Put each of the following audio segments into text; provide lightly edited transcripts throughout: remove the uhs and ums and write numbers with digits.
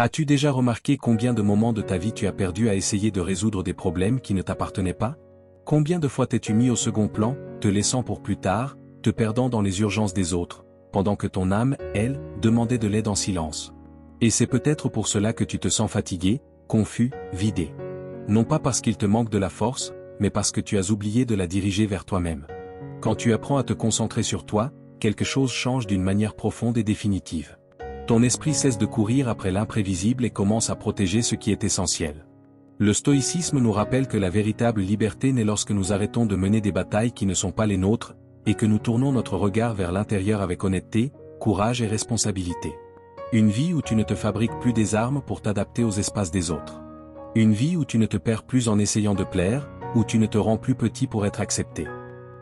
As-tu déjà remarqué combien de moments de ta vie tu as perdu à essayer de résoudre des problèmes qui ne t'appartenaient pas? Combien de fois t'es-tu mis au second plan, te laissant pour plus tard, te perdant dans les urgences des autres, pendant que ton âme, elle, demandait de l'aide en silence? Et c'est peut-être pour cela que tu te sens fatigué, confus, vidé. Non pas parce qu'il te manque de la force, mais parce que tu as oublié de la diriger vers toi-même. Quand tu apprends à te concentrer sur toi, quelque chose change d'une manière profonde et définitive. Ton esprit cesse de courir après l'imprévisible et commence à protéger ce qui est essentiel. Le stoïcisme nous rappelle que la véritable liberté naît lorsque nous arrêtons de mener des batailles qui ne sont pas les nôtres, et que nous tournons notre regard vers l'intérieur avec honnêteté, courage et responsabilité. Une vie où tu ne te fabriques plus des armes pour t'adapter aux espaces des autres. Une vie où tu ne te perds plus en essayant de plaire, où tu ne te rends plus petit pour être accepté.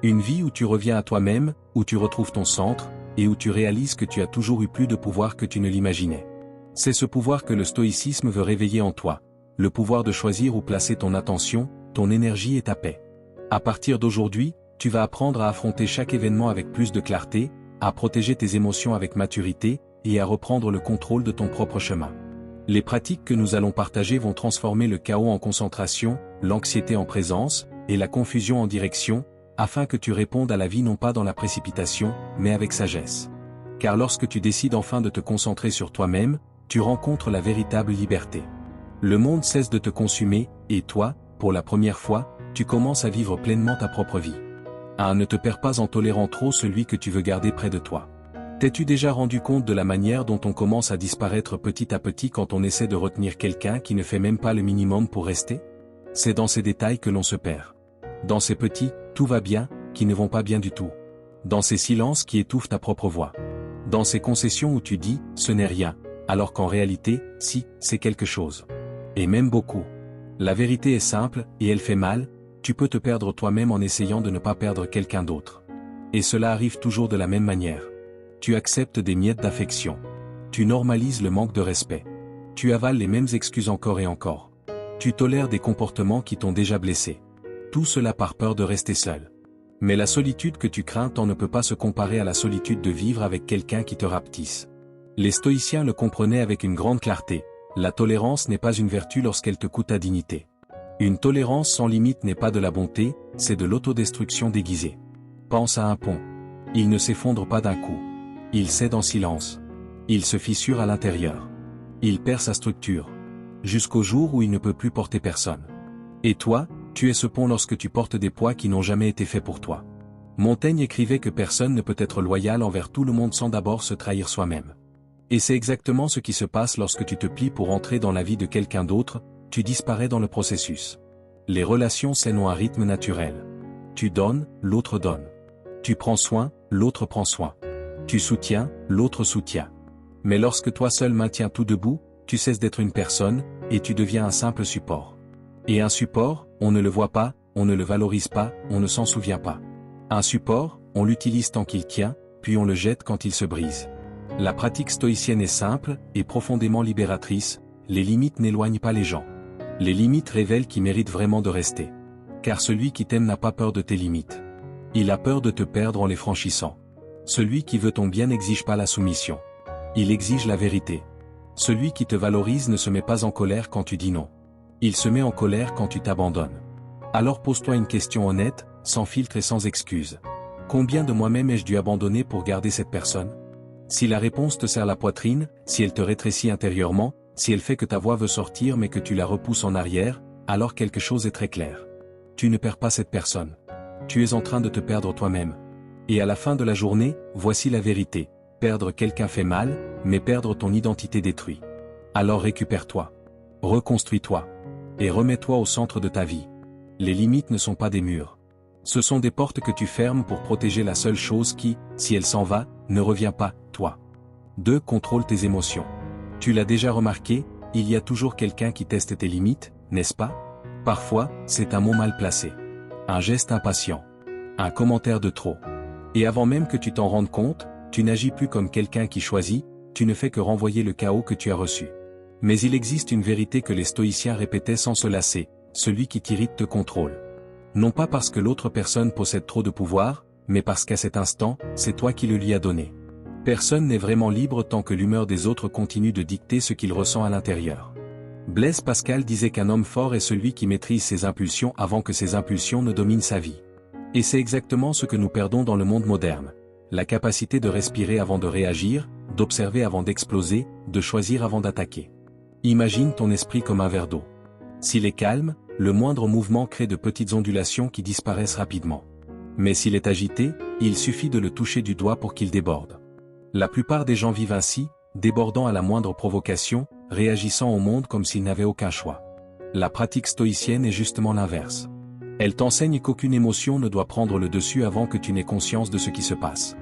Une vie où tu reviens à toi-même, où tu retrouves ton centre, et où tu réalises que tu as toujours eu plus de pouvoir que tu ne l'imaginais. C'est ce pouvoir que le stoïcisme veut réveiller en toi, le pouvoir de choisir où placer ton attention, ton énergie et ta paix. À partir d'aujourd'hui, tu vas apprendre à affronter chaque événement avec plus de clarté, à protéger tes émotions avec maturité, et à reprendre le contrôle de ton propre chemin. Les pratiques que nous allons partager vont transformer le chaos en concentration, l'anxiété en présence, et la confusion en direction, afin que tu répondes à la vie non pas dans la précipitation, mais avec sagesse. Car lorsque tu décides enfin de te concentrer sur toi-même, tu rencontres la véritable liberté. Le monde cesse de te consumer, et toi, pour la première fois, tu commences à vivre pleinement ta propre vie. Ne te perds pas en tolérant trop celui que tu veux garder près de toi. T'es-tu déjà rendu compte de la manière dont on commence à disparaître petit à petit quand on essaie de retenir quelqu'un qui ne fait même pas le minimum pour rester? C'est dans ces détails que l'on se perd. Dans ces petits « tout va bien » qui ne vont pas bien du tout. Dans ces silences qui étouffent ta propre voix. Dans ces concessions où tu dis « ce n'est rien », alors qu'en réalité, si, c'est quelque chose. Et même beaucoup. La vérité est simple, et elle fait mal, tu peux te perdre toi-même en essayant de ne pas perdre quelqu'un d'autre. Et cela arrive toujours de la même manière. Tu acceptes des miettes d'affection. Tu normalises le manque de respect. Tu avales les mêmes excuses encore et encore. Tu tolères des comportements qui t'ont déjà blessé. Tout cela par peur de rester seul. Mais la solitude que tu crains tant ne peut pas se comparer à la solitude de vivre avec quelqu'un qui te rapetisse. Les stoïciens le comprenaient avec une grande clarté. La tolérance n'est pas une vertu lorsqu'elle te coûte ta dignité. Une tolérance sans limite n'est pas de la bonté, c'est de l'autodestruction déguisée. Pense à un pont. Il ne s'effondre pas d'un coup. Il cède en silence. Il se fissure à l'intérieur. Il perd sa structure. Jusqu'au jour où il ne peut plus porter personne. Et toi, tu es ce pont lorsque tu portes des poids qui n'ont jamais été faits pour toi. Montaigne écrivait que personne ne peut être loyal envers tout le monde sans d'abord se trahir soi-même. Et c'est exactement ce qui se passe lorsque tu te plies pour entrer dans la vie de quelqu'un d'autre, tu disparais dans le processus. Les relations ont un rythme naturel. Tu donnes, l'autre donne. Tu prends soin, l'autre prend soin. Tu soutiens, l'autre soutient. Mais lorsque toi seul maintiens tout debout, tu cesses d'être une personne, et tu deviens un simple support. Et un support, on ne le voit pas, on ne le valorise pas, on ne s'en souvient pas. Un support, on l'utilise tant qu'il tient, puis on le jette quand il se brise. La pratique stoïcienne est simple, et profondément libératrice, les limites n'éloignent pas les gens. Les limites révèlent qui méritent vraiment de rester. Car celui qui t'aime n'a pas peur de tes limites. Il a peur de te perdre en les franchissant. Celui qui veut ton bien n'exige pas la soumission. Il exige la vérité. Celui qui te valorise ne se met pas en colère quand tu dis non. Il se met en colère quand tu t'abandonnes. Alors pose-toi une question honnête, sans filtre et sans excuse. Combien de moi-même ai-je dû abandonner pour garder cette personne? Si la réponse te serre la poitrine, si elle te rétrécit intérieurement, si elle fait que ta voix veut sortir mais que tu la repousses en arrière, alors quelque chose est très clair. Tu ne perds pas cette personne. Tu es en train de te perdre toi-même. Et à la fin de la journée, voici la vérité. Perdre quelqu'un fait mal, mais perdre ton identité détruit. Alors récupère-toi. Reconstruis-toi. Et remets-toi au centre de ta vie. Les limites ne sont pas des murs. Ce sont des portes que tu fermes pour protéger la seule chose qui, si elle s'en va, ne revient pas, toi. 2. Contrôle tes émotions. Tu l'as déjà remarqué, il y a toujours quelqu'un qui teste tes limites, n'est-ce pas? Parfois, c'est un mot mal placé. Un geste impatient. Un commentaire de trop. Et avant même que tu t'en rendes compte, tu n'agis plus comme quelqu'un qui choisit, tu ne fais que renvoyer le chaos que tu as reçu. Mais il existe une vérité que les stoïciens répétaient sans se lasser, celui qui t'irrite te contrôle. Non pas parce que l'autre personne possède trop de pouvoir, mais parce qu'à cet instant, c'est toi qui le lui as donné. Personne n'est vraiment libre tant que l'humeur des autres continue de dicter ce qu'il ressent à l'intérieur. Blaise Pascal disait qu'un homme fort est celui qui maîtrise ses impulsions avant que ses impulsions ne dominent sa vie. Et c'est exactement ce que nous perdons dans le monde moderne. La capacité de respirer avant de réagir, d'observer avant d'exploser, de choisir avant d'attaquer. Imagine ton esprit comme un verre d'eau. S'il est calme, le moindre mouvement crée de petites ondulations qui disparaissent rapidement. Mais s'il est agité, il suffit de le toucher du doigt pour qu'il déborde. La plupart des gens vivent ainsi, débordant à la moindre provocation, réagissant au monde comme s'ils n'avaient aucun choix. La pratique stoïcienne est justement l'inverse. Elle t'enseigne qu'aucune émotion ne doit prendre le dessus avant que tu n'aies conscience de ce qui se passe.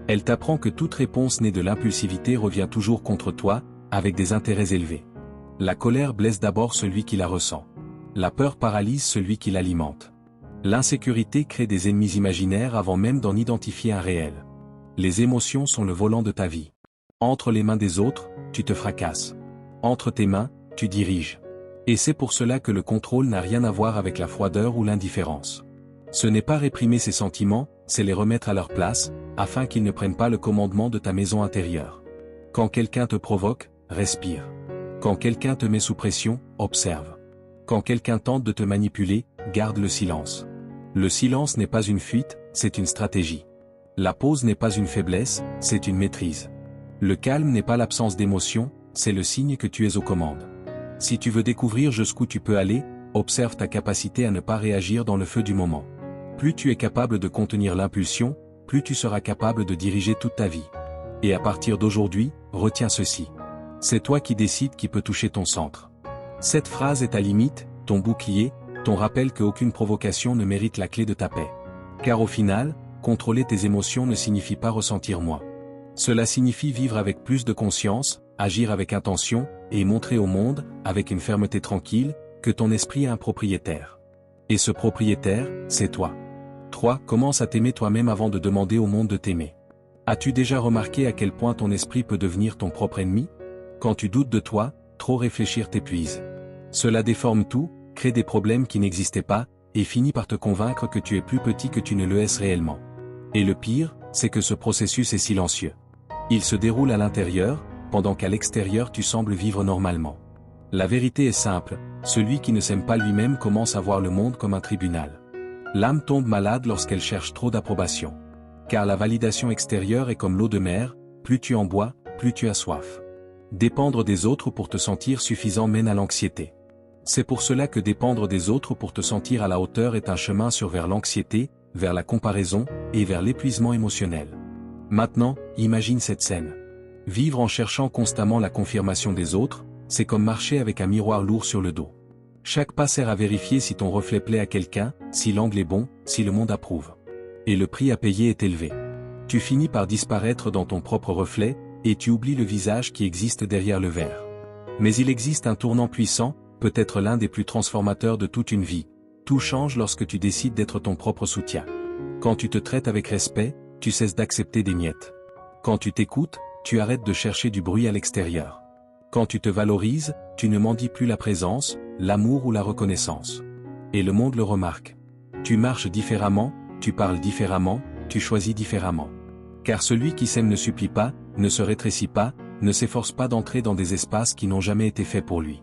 Elle t'apprend que toute réponse née de l'impulsivité revient toujours contre toi, avec des intérêts élevés. La colère blesse d'abord celui qui la ressent. La peur paralyse celui qui l'alimente. L'insécurité crée des ennemis imaginaires avant même d'en identifier un réel. Les émotions sont le volant de ta vie. Entre les mains des autres, tu te fracasses. Entre tes mains, tu diriges. Et c'est pour cela que le contrôle n'a rien à voir avec la froideur ou l'indifférence. Ce n'est pas réprimer ses sentiments, c'est les remettre à leur place, afin qu'ils ne prennent pas le commandement de ta maison intérieure. Quand quelqu'un te provoque, respire. Quand quelqu'un te met sous pression, observe. Quand quelqu'un tente de te manipuler, garde le silence. Le silence n'est pas une fuite, c'est une stratégie. La pause n'est pas une faiblesse, c'est une maîtrise. Le calme n'est pas l'absence d'émotion, c'est le signe que tu es aux commandes. Si tu veux découvrir jusqu'où tu peux aller, observe ta capacité à ne pas réagir dans le feu du moment. Plus tu es capable de contenir l'impulsion, plus tu seras capable de diriger toute ta vie. Et à partir d'aujourd'hui, retiens ceci. C'est toi qui décides qui peut toucher ton centre. Cette phrase est ta limite, ton bouclier, ton rappel qu'aucune provocation ne mérite la clé de ta paix. Car au final, contrôler tes émotions ne signifie pas ressentir moins. Cela signifie vivre avec plus de conscience, agir avec intention, et montrer au monde, avec une fermeté tranquille, que ton esprit a un propriétaire. Et ce propriétaire, c'est toi. 3. Commence à t'aimer toi-même avant de demander au monde de t'aimer. As-tu déjà remarqué à quel point ton esprit peut devenir ton propre ennemi? Quand tu doutes de toi, trop réfléchir t'épuise. Cela déforme tout, crée des problèmes qui n'existaient pas, et finit par te convaincre que tu es plus petit que tu ne le es réellement. Et le pire, c'est que ce processus est silencieux. Il se déroule à l'intérieur, pendant qu'à l'extérieur tu sembles vivre normalement. La vérité est simple, celui qui ne s'aime pas lui-même commence à voir le monde comme un tribunal. L'âme tombe malade lorsqu'elle cherche trop d'approbation. Car la validation extérieure est comme l'eau de mer, plus tu en bois, plus tu as soif. Dépendre des autres pour te sentir suffisant mène à l'anxiété. C'est pour cela que dépendre des autres pour te sentir à la hauteur est un chemin vers l'anxiété, vers la comparaison, et vers l'épuisement émotionnel. Maintenant, imagine cette scène. Vivre en cherchant constamment la confirmation des autres, c'est comme marcher avec un miroir lourd sur le dos. Chaque pas sert à vérifier si ton reflet plaît à quelqu'un, si l'angle est bon, si le monde approuve. Et le prix à payer est élevé. Tu finis par disparaître dans ton propre reflet, et tu oublies le visage qui existe derrière le verre. Mais il existe un tournant puissant, peut-être l'un des plus transformateurs de toute une vie. Tout change lorsque tu décides d'être ton propre soutien. Quand tu te traites avec respect, tu cesses d'accepter des miettes. Quand tu t'écoutes, tu arrêtes de chercher du bruit à l'extérieur. Quand tu te valorises, tu ne mendies plus la présence, l'amour ou la reconnaissance. Et le monde le remarque. Tu marches différemment, tu parles différemment, tu choisis différemment. Car celui qui s'aime ne supplie pas, ne se rétrécit pas, ne s'efforce pas d'entrer dans des espaces qui n'ont jamais été faits pour lui.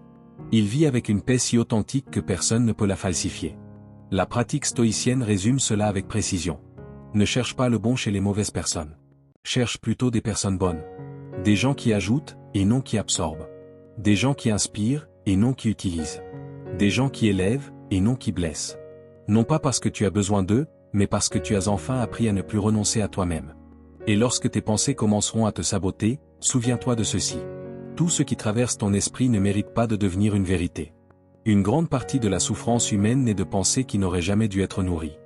Il vit avec une paix si authentique que personne ne peut la falsifier. La pratique stoïcienne résume cela avec précision. Ne cherche pas le bon chez les mauvaises personnes. Cherche plutôt des personnes bonnes. Des gens qui ajoutent, et non qui absorbent. Des gens qui inspirent, et non qui utilisent. Des gens qui élèvent, et non qui blessent. Non pas parce que tu as besoin d'eux, mais parce que tu as enfin appris à ne plus renoncer à toi-même. Et lorsque tes pensées commenceront à te saboter, souviens-toi de ceci. Tout ce qui traverse ton esprit ne mérite pas de devenir une vérité. Une grande partie de la souffrance humaine naît de pensées qui n'auraient jamais dû être nourries.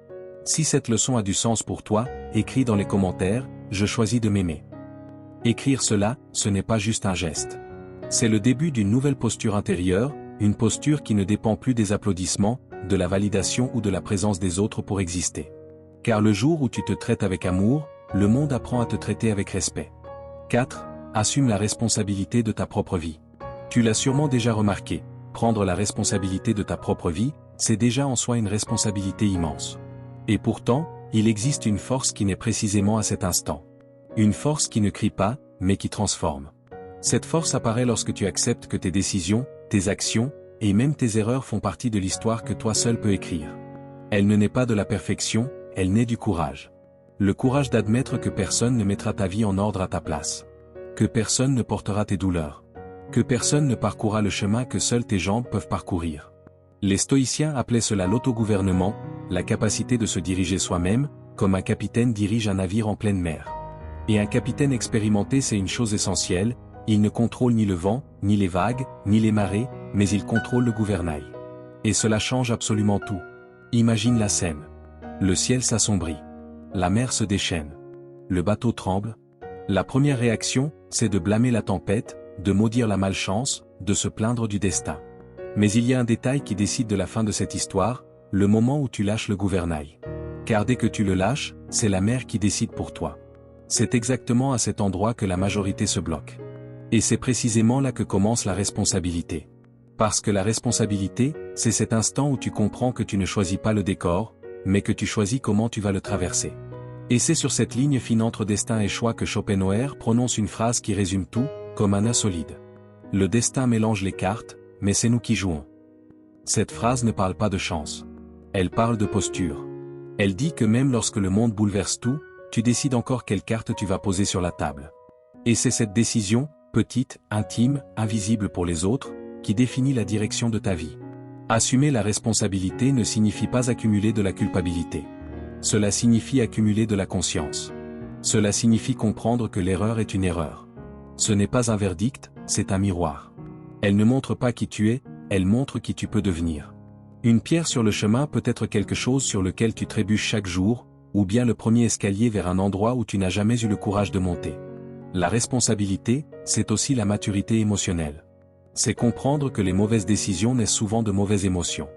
Si cette leçon a du sens pour toi, écris dans les commentaires, je choisis de m'aimer. Écrire cela, ce n'est pas juste un geste. C'est le début d'une nouvelle posture intérieure, une posture qui ne dépend plus des applaudissements, de la validation ou de la présence des autres pour exister. Car le jour où tu te traites avec amour, le monde apprend à te traiter avec respect. 4. Assume la responsabilité de ta propre vie. Tu l'as sûrement déjà remarqué, prendre la responsabilité de ta propre vie, c'est déjà en soi une responsabilité immense. Et pourtant, il existe une force qui naît précisément à cet instant. Une force qui ne crie pas, mais qui transforme. Cette force apparaît lorsque tu acceptes que tes décisions, tes actions, et même tes erreurs font partie de l'histoire que toi seul peux écrire. Elle ne naît pas de la perfection, elle naît du courage. Le courage d'admettre que personne ne mettra ta vie en ordre à ta place. Que personne ne portera tes douleurs. Que personne ne parcourra le chemin que seules tes jambes peuvent parcourir. Les stoïciens appelaient cela l'autogouvernement, la capacité de se diriger soi-même, comme un capitaine dirige un navire en pleine mer. Et un capitaine expérimenté sait une chose essentielle, il ne contrôle ni le vent, ni les vagues, ni les marées, mais il contrôle le gouvernail. Et cela change absolument tout. Imagine la scène. Le ciel s'assombrit. La mer se déchaîne. Le bateau tremble. La première réaction, c'est de blâmer la tempête, de maudire la malchance, de se plaindre du destin. Mais il y a un détail qui décide de la fin de cette histoire, le moment où tu lâches le gouvernail. Car dès que tu le lâches, c'est la mer qui décide pour toi. C'est exactement à cet endroit que la majorité se bloque. Et c'est précisément là que commence la responsabilité. Parce que la responsabilité, c'est cet instant où tu comprends que tu ne choisis pas le décor, mais que tu choisis comment tu vas le traverser. Et c'est sur cette ligne fine entre destin et choix que Schopenhauer prononce une phrase qui résume tout, comme un œuf solide. Le destin mélange les cartes, mais c'est nous qui jouons. Cette phrase ne parle pas de chance. Elle parle de posture. Elle dit que même lorsque le monde bouleverse tout, tu décides encore quelle carte tu vas poser sur la table. Et c'est cette décision, petite, intime, invisible pour les autres, qui définit la direction de ta vie. Assumer la responsabilité ne signifie pas accumuler de la culpabilité. Cela signifie accumuler de la conscience. Cela signifie comprendre que l'erreur est une erreur. Ce n'est pas un verdict, c'est un miroir. Elle ne montre pas qui tu es, elle montre qui tu peux devenir. Une pierre sur le chemin peut être quelque chose sur lequel tu trébuches chaque jour, ou bien le premier escalier vers un endroit où tu n'as jamais eu le courage de monter. La responsabilité, c'est aussi la maturité émotionnelle. C'est comprendre que les mauvaises décisions naissent souvent de mauvaises émotions.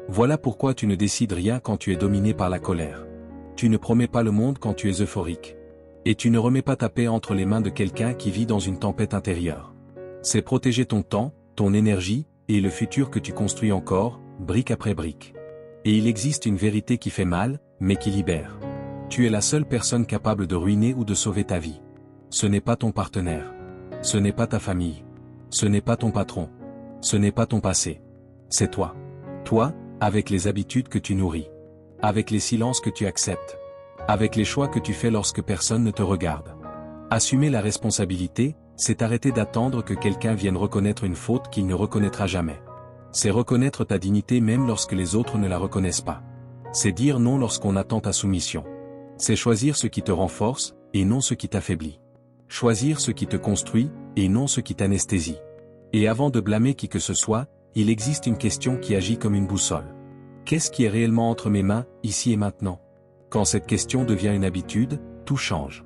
Voilà pourquoi tu ne décides rien quand tu es dominé par la colère. Tu ne promets pas le monde quand tu es euphorique. Et tu ne remets pas ta paix entre les mains de quelqu'un qui vit dans une tempête intérieure. C'est protéger ton temps, ton énergie, et le futur que tu construis encore, brique après brique. Et il existe une vérité qui fait mal, mais qui libère. Tu es la seule personne capable de ruiner ou de sauver ta vie. Ce n'est pas ton partenaire. Ce n'est pas ta famille. Ce n'est pas ton patron. Ce n'est pas ton passé. C'est toi. Toi, avec les habitudes que tu nourris. Avec les silences que tu acceptes. Avec les choix que tu fais lorsque personne ne te regarde. Assumer la responsabilité, c'est arrêter d'attendre que quelqu'un vienne reconnaître une faute qu'il ne reconnaîtra jamais. C'est reconnaître ta dignité même lorsque les autres ne la reconnaissent pas. C'est dire non lorsqu'on attend ta soumission. C'est choisir ce qui te renforce, et non ce qui t'affaiblit. Choisir ce qui te construit, et non ce qui t'anesthésie. Et avant de blâmer qui que ce soit, il existe une question qui agit comme une boussole. Qu'est-ce qui est réellement entre mes mains, ici et maintenant? Quand cette question devient une habitude, tout change.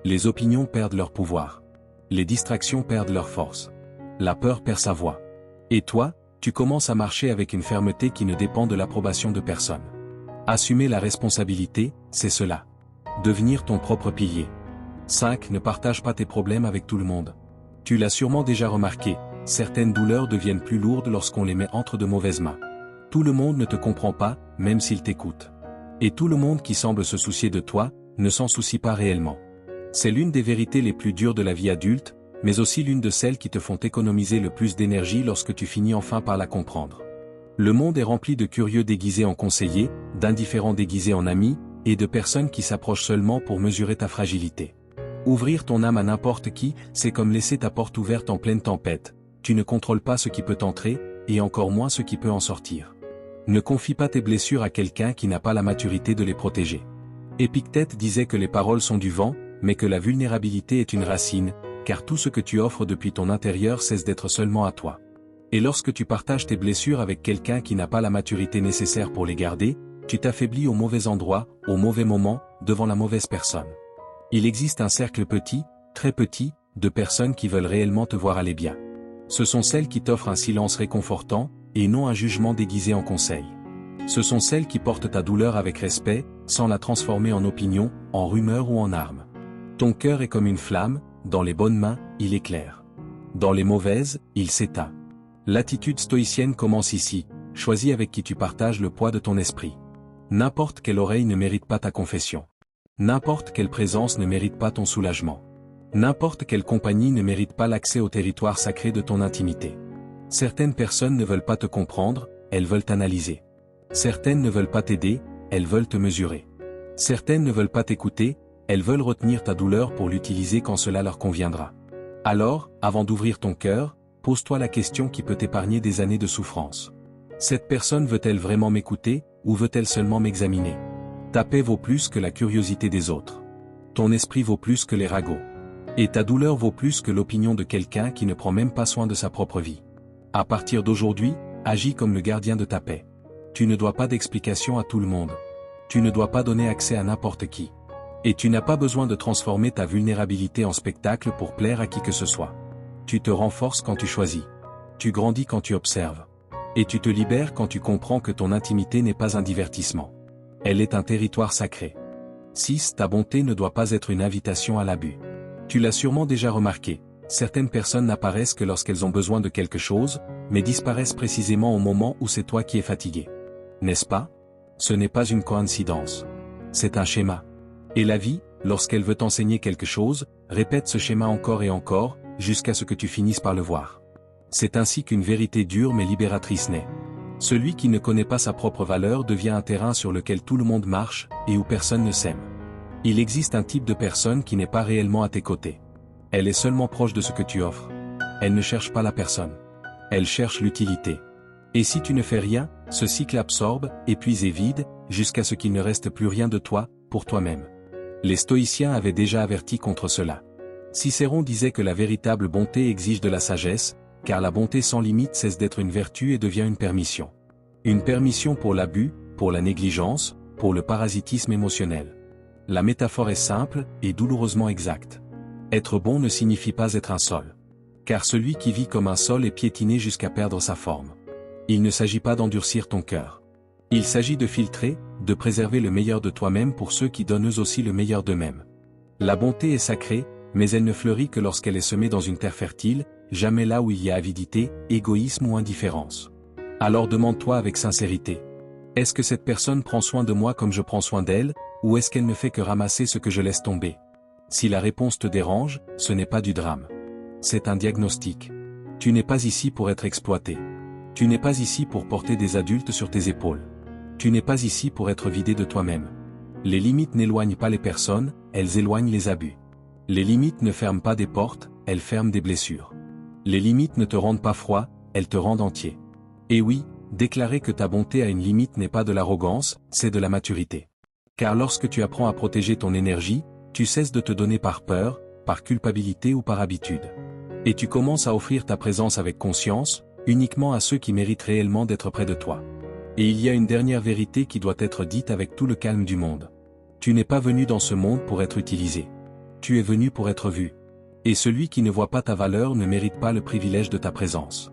Les opinions perdent leur pouvoir. Les distractions perdent leur force. La peur perd sa voix. Et toi, tu commences à marcher avec une fermeté qui ne dépend de l'approbation de personne. Assumer la responsabilité, c'est cela. Devenir ton propre pilier. 5. Ne partage pas tes problèmes avec tout le monde. Tu l'as sûrement déjà remarqué, certaines douleurs deviennent plus lourdes lorsqu'on les met entre de mauvaises mains. Tout le monde ne te comprend pas, même s'il t'écoute. Et tout le monde qui semble se soucier de toi, ne s'en soucie pas réellement. C'est l'une des vérités les plus dures de la vie adulte, mais aussi l'une de celles qui te font économiser le plus d'énergie lorsque tu finis enfin par la comprendre. Le monde est rempli de curieux déguisés en conseillers, d'indifférents déguisés en amis, et de personnes qui s'approchent seulement pour mesurer ta fragilité. Ouvrir ton âme à n'importe qui, c'est comme laisser ta porte ouverte en pleine tempête. Tu ne contrôles pas ce qui peut entrer, et encore moins ce qui peut en sortir. Ne confie pas tes blessures à quelqu'un qui n'a pas la maturité de les protéger. Épictète disait que les paroles sont du vent, mais que la vulnérabilité est une racine, car tout ce que tu offres depuis ton intérieur cesse d'être seulement à toi. Et lorsque tu partages tes blessures avec quelqu'un qui n'a pas la maturité nécessaire pour les garder, tu t'affaiblis au mauvais endroit, au mauvais moment, devant la mauvaise personne. Il existe un cercle petit, très petit, de personnes qui veulent réellement te voir aller bien. Ce sont celles qui t'offrent un silence réconfortant, et non un jugement déguisé en conseil. Ce sont celles qui portent ta douleur avec respect, sans la transformer en opinion, en rumeur ou en arme. Ton cœur est comme une flamme, dans les bonnes mains, il éclaire. Dans les mauvaises, il s'éteint. L'attitude stoïcienne commence ici, choisis avec qui tu partages le poids de ton esprit. N'importe quelle oreille ne mérite pas ta confession. N'importe quelle présence ne mérite pas ton soulagement. N'importe quelle compagnie ne mérite pas l'accès au territoire sacré de ton intimité. Certaines personnes ne veulent pas te comprendre, elles veulent t'analyser. Certaines ne veulent pas t'aider, elles veulent te mesurer. Certaines ne veulent pas t'écouter, elles veulent retenir ta douleur pour l'utiliser quand cela leur conviendra. Alors, avant d'ouvrir ton cœur, pose-toi la question qui peut t'épargner des années de souffrance. Cette personne veut-elle vraiment m'écouter, ou veut-elle seulement m'examiner? Ta paix vaut plus que la curiosité des autres. Ton esprit vaut plus que les ragots. Et ta douleur vaut plus que l'opinion de quelqu'un qui ne prend même pas soin de sa propre vie. À partir d'aujourd'hui, agis comme le gardien de ta paix. Tu ne dois pas d'explication à tout le monde. Tu ne dois pas donner accès à n'importe qui. Et tu n'as pas besoin de transformer ta vulnérabilité en spectacle pour plaire à qui que ce soit. Tu te renforces quand tu choisis. Tu grandis quand tu observes. Et tu te libères quand tu comprends que ton intimité n'est pas un divertissement. Elle est un territoire sacré. 6. Ta bonté ne doit pas être une invitation à l'abus. Tu l'as sûrement déjà remarqué, certaines personnes n'apparaissent que lorsqu'elles ont besoin de quelque chose, mais disparaissent précisément au moment où c'est toi qui es fatigué. N'est-ce pas? Ce n'est pas une coïncidence. C'est un schéma. Et la vie, lorsqu'elle veut t'enseigner quelque chose, répète ce schéma encore et encore, jusqu'à ce que tu finisses par le voir. C'est ainsi qu'une vérité dure mais libératrice naît. Celui qui ne connaît pas sa propre valeur devient un terrain sur lequel tout le monde marche, et où personne ne s'aime. Il existe un type de personne qui n'est pas réellement à tes côtés. Elle est seulement proche de ce que tu offres. Elle ne cherche pas la personne. Elle cherche l'utilité. Et si tu ne fais rien, ce cycle absorbe, épuise et vide, jusqu'à ce qu'il ne reste plus rien de toi, pour toi-même. Les stoïciens avaient déjà averti contre cela. Cicéron disait que la véritable bonté exige de la sagesse, car la bonté sans limite cesse d'être une vertu et devient une permission. Une permission pour l'abus, pour la négligence, pour le parasitisme émotionnel. La métaphore est simple et douloureusement exacte. Être bon ne signifie pas être un sol. Car celui qui vit comme un sol est piétiné jusqu'à perdre sa forme. Il ne s'agit pas d'endurcir ton cœur. Il s'agit de filtrer, de préserver le meilleur de toi-même pour ceux qui donnent eux aussi le meilleur d'eux-mêmes. La bonté est sacrée, mais elle ne fleurit que lorsqu'elle est semée dans une terre fertile, jamais là où il y a avidité, égoïsme ou indifférence. Alors demande-toi avec sincérité. Est-ce que cette personne prend soin de moi comme je prends soin d'elle, ou est-ce qu'elle ne fait que ramasser ce que je laisse tomber? Si la réponse te dérange, ce n'est pas du drame. C'est un diagnostic. Tu n'es pas ici pour être exploité. Tu n'es pas ici pour porter des adultes sur tes épaules. Tu n'es pas ici pour être vidé de toi-même. Les limites n'éloignent pas les personnes, elles éloignent les abus. Les limites ne ferment pas des portes, elles ferment des blessures. Les limites ne te rendent pas froid, elles te rendent entier. Et oui, déclarer que ta bonté a une limite n'est pas de l'arrogance, c'est de la maturité. Car lorsque tu apprends à protéger ton énergie, tu cesses de te donner par peur, par culpabilité ou par habitude. Et tu commences à offrir ta présence avec conscience, uniquement à ceux qui méritent réellement d'être près de toi. Et il y a une dernière vérité qui doit être dite avec tout le calme du monde. Tu n'es pas venu dans ce monde pour être utilisé. Tu es venu pour être vu. Et celui qui ne voit pas ta valeur ne mérite pas le privilège de ta présence.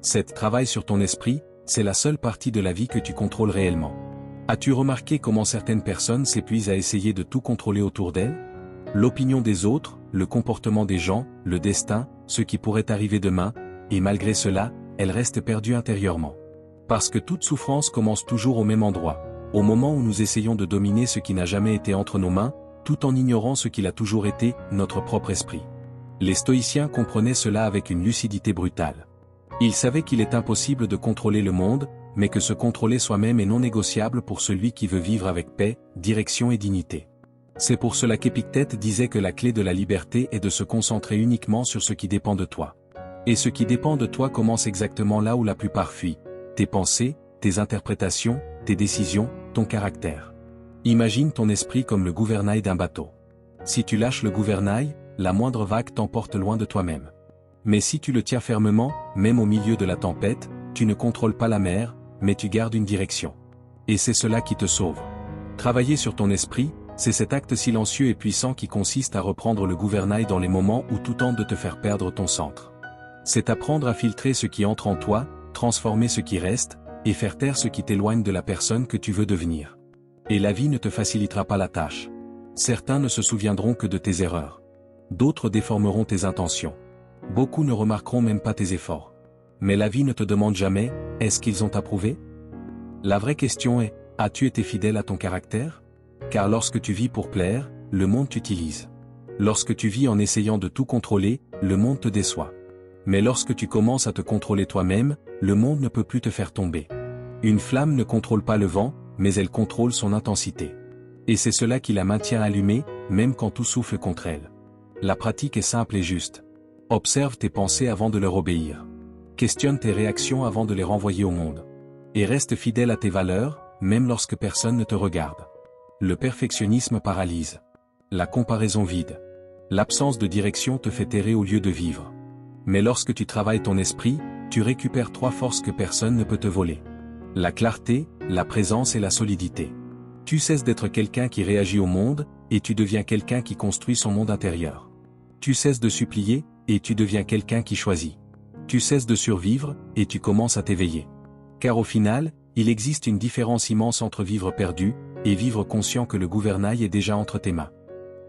Cet travail sur ton esprit, c'est la seule partie de la vie que tu contrôles réellement. As-tu remarqué comment certaines personnes s'épuisent à essayer de tout contrôler autour d'elles? L'opinion des autres, le comportement des gens, le destin, ce qui pourrait arriver demain, et malgré cela, elles restent perdues intérieurement. Parce que toute souffrance commence toujours au même endroit, au moment où nous essayons de dominer ce qui n'a jamais été entre nos mains, tout en ignorant ce qu'il a toujours été, notre propre esprit. Les stoïciens comprenaient cela avec une lucidité brutale. Ils savaient qu'il est impossible de contrôler le monde, mais que se contrôler soi-même est non négociable pour celui qui veut vivre avec paix, direction et dignité. C'est pour cela qu'Épictète disait que la clé de la liberté est de se concentrer uniquement sur ce qui dépend de toi. Et ce qui dépend de toi commence exactement là où la plupart fuient. Tes pensées, tes interprétations, tes décisions, ton caractère. Imagine ton esprit comme le gouvernail d'un bateau. Si tu lâches le gouvernail, la moindre vague t'emporte loin de toi-même. Mais si tu le tiens fermement, même au milieu de la tempête, tu ne contrôles pas la mer, mais tu gardes une direction. Et c'est cela qui te sauve. Travailler sur ton esprit, c'est cet acte silencieux et puissant qui consiste à reprendre le gouvernail dans les moments où tout tente de te faire perdre ton centre. C'est apprendre à filtrer ce qui entre en toi, transformer ce qui reste, et faire taire ce qui t'éloigne de la personne que tu veux devenir. Et la vie ne te facilitera pas la tâche. Certains ne se souviendront que de tes erreurs. D'autres déformeront tes intentions. Beaucoup ne remarqueront même pas tes efforts. Mais la vie ne te demande jamais, est-ce qu'ils ont approuvé? La vraie question est, as-tu été fidèle à ton caractère? Car lorsque tu vis pour plaire, le monde t'utilise. Lorsque tu vis en essayant de tout contrôler, le monde te déçoit. Mais lorsque tu commences à te contrôler toi-même, le monde ne peut plus te faire tomber. Une flamme ne contrôle pas le vent, mais elle contrôle son intensité. Et c'est cela qui la maintient allumée, même quand tout souffle contre elle. La pratique est simple et juste. Observe tes pensées avant de leur obéir. Questionne tes réactions avant de les renvoyer au monde. Et reste fidèle à tes valeurs, même lorsque personne ne te regarde. Le perfectionnisme paralyse. La comparaison vide. L'absence de direction te fait errer au lieu de vivre. Mais lorsque tu travailles ton esprit, tu récupères 3 forces que personne ne peut te voler. La clarté, la présence et la solidité. Tu cesses d'être quelqu'un qui réagit au monde, et tu deviens quelqu'un qui construit son monde intérieur. Tu cesses de supplier, et tu deviens quelqu'un qui choisit. Tu cesses de survivre, et tu commences à t'éveiller. Car au final, il existe une différence immense entre vivre perdu, et vivre conscient que le gouvernail est déjà entre tes mains.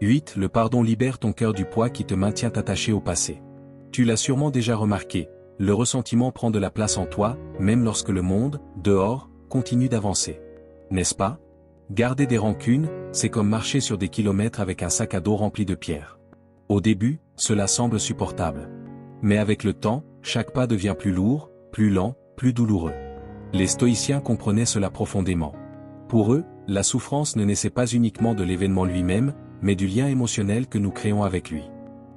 8. Le pardon libère ton cœur du poids qui te maintient attaché au passé. Tu l'as sûrement déjà remarqué, le ressentiment prend de la place en toi, même lorsque le monde, dehors, continue d'avancer. N'est-ce pas? Garder des rancunes, c'est comme marcher sur des kilomètres avec un sac à dos rempli de pierres. Au début, cela semble supportable. Mais avec le temps, chaque pas devient plus lourd, plus lent, plus douloureux. Les stoïciens comprenaient cela profondément. Pour eux, la souffrance ne naissait pas uniquement de l'événement lui-même, mais du lien émotionnel que nous créons avec lui.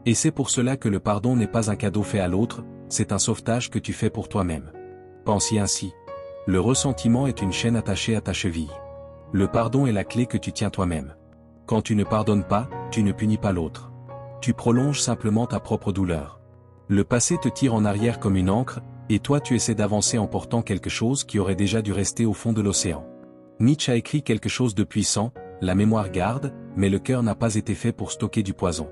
Et c'est pour cela que le pardon n'est pas un cadeau fait à l'autre, c'est un sauvetage que tu fais pour toi-même. Pense-y ainsi. Le ressentiment est une chaîne attachée à ta cheville. Le pardon est la clé que tu tiens toi-même. Quand tu ne pardonnes pas, tu ne punis pas l'autre. Tu prolonges simplement ta propre douleur. Le passé te tire en arrière comme une ancre, et toi tu essaies d'avancer en portant quelque chose qui aurait déjà dû rester au fond de l'océan. Nietzsche a écrit quelque chose de puissant, la mémoire garde, mais le cœur n'a pas été fait pour stocker du poison.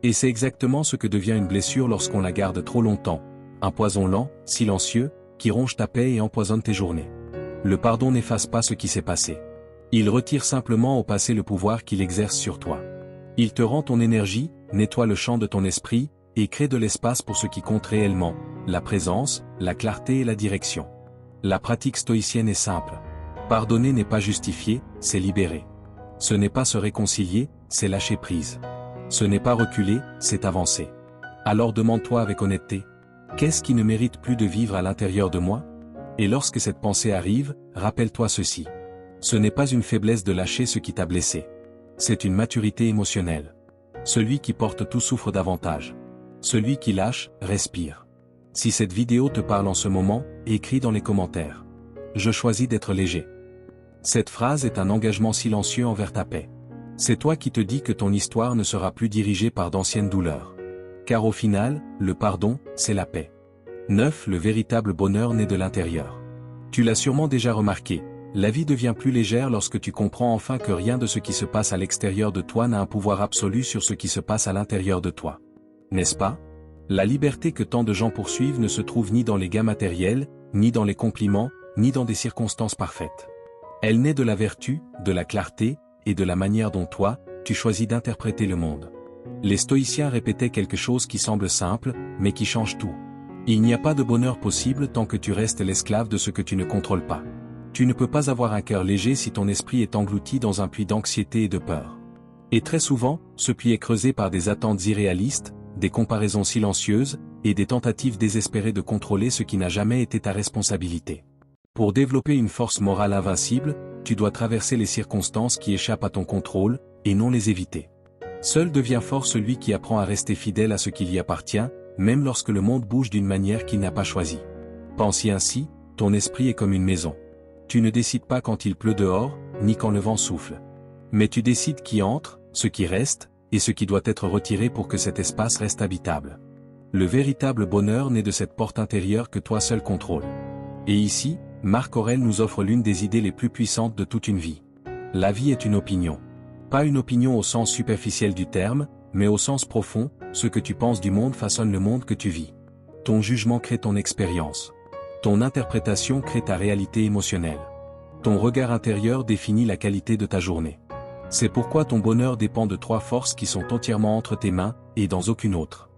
Et c'est exactement ce que devient une blessure lorsqu'on la garde trop longtemps, un poison lent, silencieux, qui ronge ta paix et empoisonne tes journées. Le pardon n'efface pas ce qui s'est passé. Il retire simplement au passé le pouvoir qu'il exerce sur toi. Il te rend ton énergie, nettoie le champ de ton esprit, et crée de l'espace pour ce qui compte réellement, la présence, la clarté et la direction. La pratique stoïcienne est simple. Pardonner n'est pas justifier, c'est libérer. Ce n'est pas se réconcilier, c'est lâcher prise. Ce n'est pas reculer, c'est avancer. Alors demande-toi avec honnêteté, qu'est-ce qui ne mérite plus de vivre à l'intérieur de moi? Et lorsque cette pensée arrive, rappelle-toi ceci. Ce n'est pas une faiblesse de lâcher ce qui t'a blessé. C'est une maturité émotionnelle. Celui qui porte tout souffre davantage. Celui qui lâche, respire. Si cette vidéo te parle en ce moment, écris dans les commentaires. Je choisis d'être léger. Cette phrase est un engagement silencieux envers ta paix. C'est toi qui te dis que ton histoire ne sera plus dirigée par d'anciennes douleurs. Car au final, le pardon, c'est la paix. 9. Le véritable bonheur naît de l'intérieur. Tu l'as sûrement déjà remarqué, la vie devient plus légère lorsque tu comprends enfin que rien de ce qui se passe à l'extérieur de toi n'a un pouvoir absolu sur ce qui se passe à l'intérieur de toi. N'est-ce pas? La liberté que tant de gens poursuivent ne se trouve ni dans les gains matériels, ni dans les compliments, ni dans des circonstances parfaites. Elle naît de la vertu, de la clarté, et de la manière dont toi, tu choisis d'interpréter le monde. Les stoïciens répétaient quelque chose qui semble simple, mais qui change tout. Il n'y a pas de bonheur possible tant que tu restes l'esclave de ce que tu ne contrôles pas. Tu ne peux pas avoir un cœur léger si ton esprit est englouti dans un puits d'anxiété et de peur. Et très souvent, ce puits est creusé par des attentes irréalistes, des comparaisons silencieuses, et des tentatives désespérées de contrôler ce qui n'a jamais été ta responsabilité. Pour développer une force morale invincible, tu dois traverser les circonstances qui échappent à ton contrôle, et non les éviter. Seul devient fort celui qui apprend à rester fidèle à ce qui lui appartient, même lorsque le monde bouge d'une manière qu'il n'a pas choisie. Pense-y ainsi, ton esprit est comme une maison. Tu ne décides pas quand il pleut dehors, ni quand le vent souffle. Mais tu décides qui entre, ce qui reste, et ce qui doit être retiré pour que cet espace reste habitable. Le véritable bonheur naît de cette porte intérieure que toi seul contrôles. Et ici, Marc Aurèle nous offre l'une des idées les plus puissantes de toute une vie. La vie est une opinion. Pas une opinion au sens superficiel du terme, mais au sens profond, ce que tu penses du monde façonne le monde que tu vis. Ton jugement crée ton expérience. Ton interprétation crée ta réalité émotionnelle. Ton regard intérieur définit la qualité de ta journée. C'est pourquoi ton bonheur dépend de 3 forces qui sont entièrement entre tes mains, et dans aucune autre.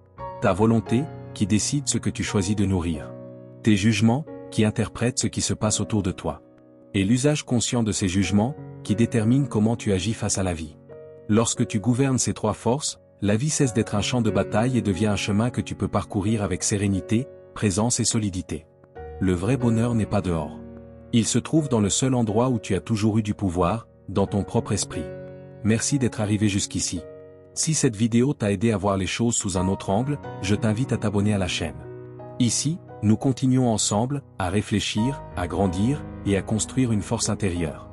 Ta volonté, qui décide ce que tu choisis de nourrir. Tes jugements, qui interprètent ce qui se passe autour de toi. Et l'usage conscient de ces jugements, qui déterminent comment tu agis face à la vie. Lorsque tu gouvernes ces 3 forces, la vie cesse d'être un champ de bataille et devient un chemin que tu peux parcourir avec sérénité, présence et solidité. Le vrai bonheur n'est pas dehors. Il se trouve dans le seul endroit où tu as toujours eu du pouvoir, dans ton propre esprit. Merci d'être arrivé jusqu'ici. Si cette vidéo t'a aidé à voir les choses sous un autre angle, je t'invite à t'abonner à la chaîne. Ici, nous continuons ensemble, à réfléchir, à grandir, et à construire une force intérieure.